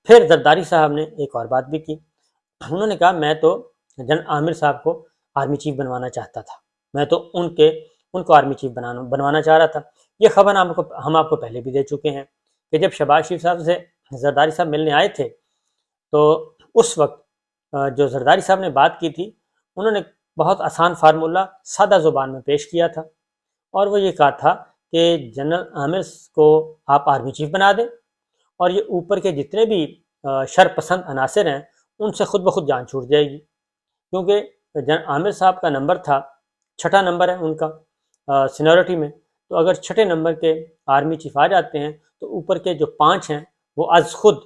پھر زرداری صاحب نے ایک اور بات بھی کی، انہوں نے کہا میں تو جنرل عامر صاحب کو آرمی چیف بنوانا چاہتا تھا، میں تو ان کو آرمی چیف بنوانا چاہ رہا تھا۔ یہ خبر ہم آپ کو پہلے بھی دے چکے ہیں کہ جب شہباز شریف صاحب سے زرداری صاحب ملنے آئے تھے تو اس وقت جو زرداری صاحب نے بات کی تھی، انہوں نے بہت آسان فارمولہ سادہ زبان میں پیش کیا تھا، اور وہ یہ کہا تھا کہ جنرل عامر کو آپ آرمی چیف بنا دیں، اور یہ اوپر کے جتنے بھی شر پسند عناصر ہیں ان سے خود بخود جان چھوٹ جائے گی، کیونکہ جنرل عامر صاحب کا نمبر تھا 6 نمبر ہے ان کا سینیورٹی میں، تو اگر 6 نمبر کے آرمی چیف آ جاتے ہیں تو اوپر کے جو 5 ہیں وہ از خود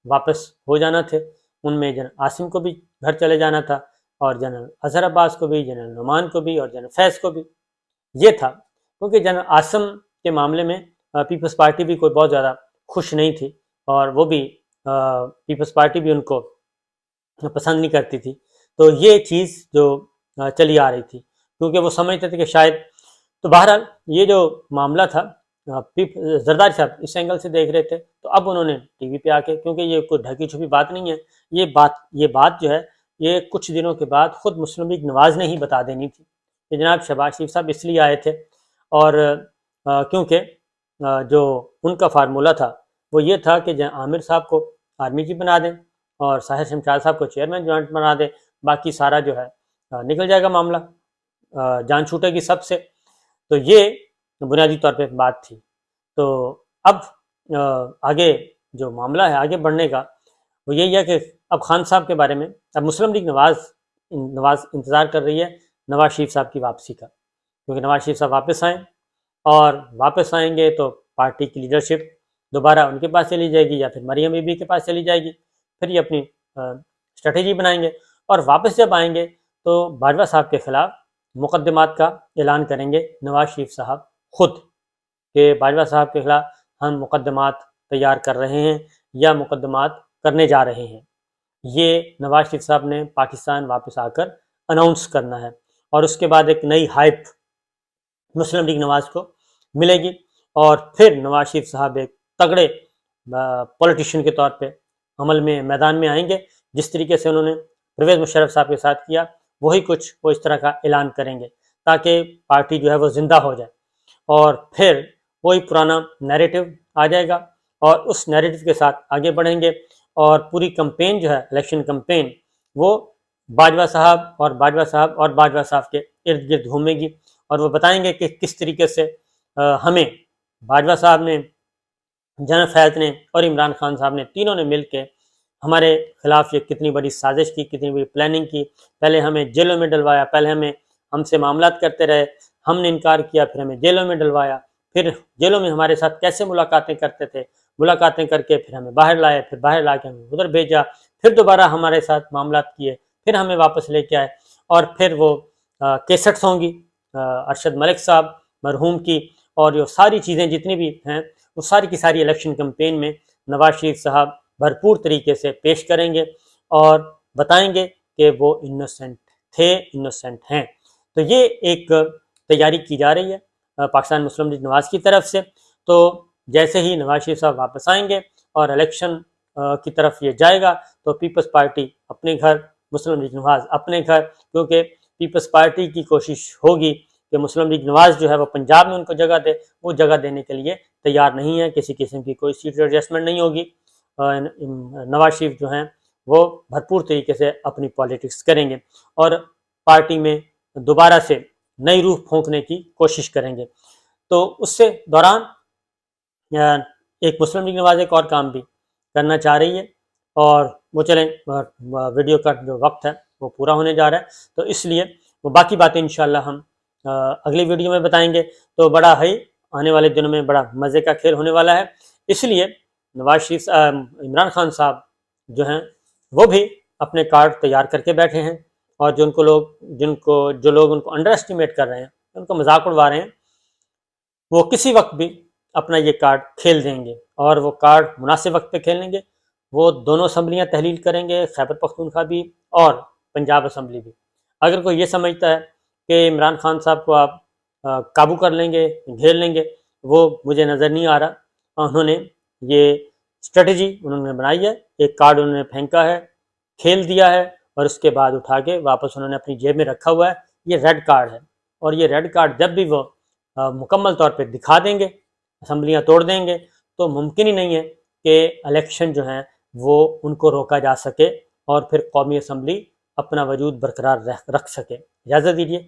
واپس ہو جانا تھے، ان میں جنرل عاصم کو بھی گھر چلے جانا تھا، اور جنرل اظہر عباس کو بھی، جنرل نعمان کو بھی، اور جنرل فیض کو بھی۔ یہ تھا کیونکہ جنرل عاصم کے معاملے میں پیپلز پارٹی بھی کوئی بہت زیادہ خوش نہیں تھی، اور وہ بھی پیپلز پارٹی بھی ان کو پسند نہیں کرتی تھی، تو یہ چیز جو چلی آ رہی تھی، کیونکہ وہ سمجھتے تھے کہ شاید، تو بہرحال یہ جو معاملہ تھا زرداری صاحب اس اینگل سے دیکھ رہے تھے، تو اب انہوں نے ٹی وی پہ آ کے، کیونکہ یہ کوئی ڈھکی چھپی بات نہیں ہے، یہ بات جو ہے یہ کچھ دنوں کے بعد خود مسلم لیگ نواز نے ہی بتا دینی تھی کہ جناب شہباز شریف صاحب اس لیے آئے تھے، اور کیونکہ جو ان کا فارمولہ تھا وہ یہ تھا کہ عامر صاحب کو آرمی چیف بنا دیں اور ساحر شمشاد صاحب کو چیئرمین جوائنٹ بنا دیں، باقی سارا جو ہے نکل جائے گا معاملہ، جان چھوٹے گی سب سے۔ تو یہ بنیادی طور پہ بات تھی۔ تو اب آگے جو معاملہ ہے آگے بڑھنے کا وہ یہی ہے کہ اب خان صاحب کے بارے میں اب مسلم لیگ نواز انتظار کر رہی ہے نواز شریف صاحب کی واپسی کا، کیونکہ نواز شریف صاحب واپس آئیں، اور واپس آئیں گے تو پارٹی کی لیڈرشپ دوبارہ ان کے پاس چلی جائے گی یا پھر مریم بی بی کے پاس چلی جائے گی، پھر یہ اپنی اسٹریٹجی بنائیں گے، اور واپس جب آئیں گے تو باجوہ صاحب کے خلاف مقدمات کا اعلان کریں گے نواز شریف صاحب خود، کہ باجوہ صاحب کے خلاف ہم مقدمات تیار کر رہے ہیں یا مقدمات کرنے جا رہے ہیں۔ یہ نواز شریف صاحب نے پاکستان واپس آ کر اناؤنس کرنا ہے، اور اس کے بعد ایک نئی ہائپ مسلم لیگ نواز کو ملے گی، اور پھر نواز شریف صاحب ایک تگڑے پولیٹیشین کے طور پہ عمل میں میدان میں آئیں گے، جس طریقے سے انہوں نے پرویز مشرف صاحب کے ساتھ کیا، وہی کچھ وہ اس طرح کا اعلان کریں گے تاکہ پارٹی جو ہے وہ زندہ ہو جائے، اور پھر وہی پرانا نیریٹو آ جائے گا، اور اس نیریٹو کے ساتھ آگے بڑھیں گے، اور پوری کمپین جو ہے الیکشن کمپین وہ باجوہ صاحب اور باجوہ صاحب کے ارد گرد گھومے گی، اور وہ بتائیں گے کہ کس طریقے سے ہمیں باجوہ صاحب نے، جنرل فیض نے اور عمران خان صاحب نے، تینوں نے مل کے ہمارے خلاف یہ کتنی بڑی سازش کی، کتنی بڑی پلاننگ کی، پہلے ہمیں جیلوں میں ڈلوایا، پہلے ہم سے معاملات کرتے رہے، ہم نے انکار کیا، پھر ہمیں جیلوں میں ڈلوایا، پھر جیلوں میں ہمارے ساتھ کیسے ملاقاتیں کرتے تھے، ملاقاتیں کر کے پھر ہمیں باہر لائے، پھر باہر لا کے ہمیں ادھر بھیجا، پھر دوبارہ ہمارے ساتھ معاملات کیے، پھر ہمیں واپس لے کے آئے، اور پھر وہ کیسٹس ہوں گی ارشد ملک صاحب مرحوم کی، اور جو ساری چیزیں جتنی بھی ہیں وہ ساری کی ساری الیکشن کمپین میں نواز شریف صاحب بھرپور طریقے سے پیش کریں گے، اور بتائیں گے کہ وہ انوسنٹ تھے، انوسنٹ ہیں۔ تو یہ ایک تیاری کی جا رہی ہے پاکستان مسلم لیگ نواز کی طرف سے۔ تو جیسے ہی نواز شریف صاحب واپس آئیں گے اور الیکشن کی طرف یہ جائے گا تو پیپلز پارٹی اپنے گھر، مسلم لیگ نواز اپنے گھر، کیونکہ پیپلز پارٹی کی کوشش ہوگی کہ مسلم لیگ نواز جو ہے وہ پنجاب میں ان کو جگہ دے، وہ جگہ دینے کے لیے تیار نہیں ہے، کسی قسم کی کوئی سیٹ ایڈجسٹمنٹ نہیں ہوگی، نواز شریف جو ہیں وہ بھرپور طریقے سے اپنی پالیٹکس کریں گے، اور پارٹی میں دوبارہ سے نئی روح پھونکنے کی کوشش کریں گے۔ تو اس سے دوران ایک مسلم لیگ نواز ایک اور کام بھی کرنا چاہ رہی ہے، اور وہ چلیں ویڈیو کا جو وقت ہے وہ پورا ہونے جا رہا ہے، تو اس لیے وہ باقی باتیں انشاءاللہ ہم اگلی ویڈیو میں بتائیں گے۔ تو بڑا ہے آنے والے دنوں میں بڑا مزے کا کھیل ہونے والا ہے، اس لیے نواز شریف عمران خان صاحب جو ہیں وہ بھی اپنے کارڈ تیار کر کے بیٹھے ہیں، اور جو لوگ ان کو انڈر اسٹیمیٹ کر رہے ہیں، ان کو مذاق اڑوا رہے ہیں، وہ کسی وقت بھی اپنا یہ کارڈ کھیل دیں گے، اور وہ کارڈ مناسب وقت پہ کھیلیں گے۔ وہ دونوں اسمبلیاں تحلیل کریں گے، خیبر پختونخوا بھی اور پنجاب اسمبلی بھی۔ اگر کوئی یہ سمجھتا ہے کہ عمران خان صاحب کو آپ قابو کر لیں گے، گھیر لیں گے، وہ مجھے نظر نہیں آ رہا۔ انہوں نے یہ اسٹریٹجی انہوں نے بنائی ہے، ایک کارڈ انہوں نے پھینکا ہے، کھیل دیا ہے، اور اس کے بعد اٹھا کے واپس انہوں نے اپنی جیب میں رکھا ہوا ہے، یہ ریڈ کارڈ ہے، اور یہ ریڈ کارڈ جب بھی وہ مکمل طور پہ دکھا دیں گے، اسمبلیاں توڑ دیں گے، تو ممکن ہی نہیں ہے کہ الیکشن جو ہیں وہ ان کو روکا جا سکے اور پھر قومی اسمبلی اپنا وجود برقرار رکھ سکے۔ اجازت دیجیے۔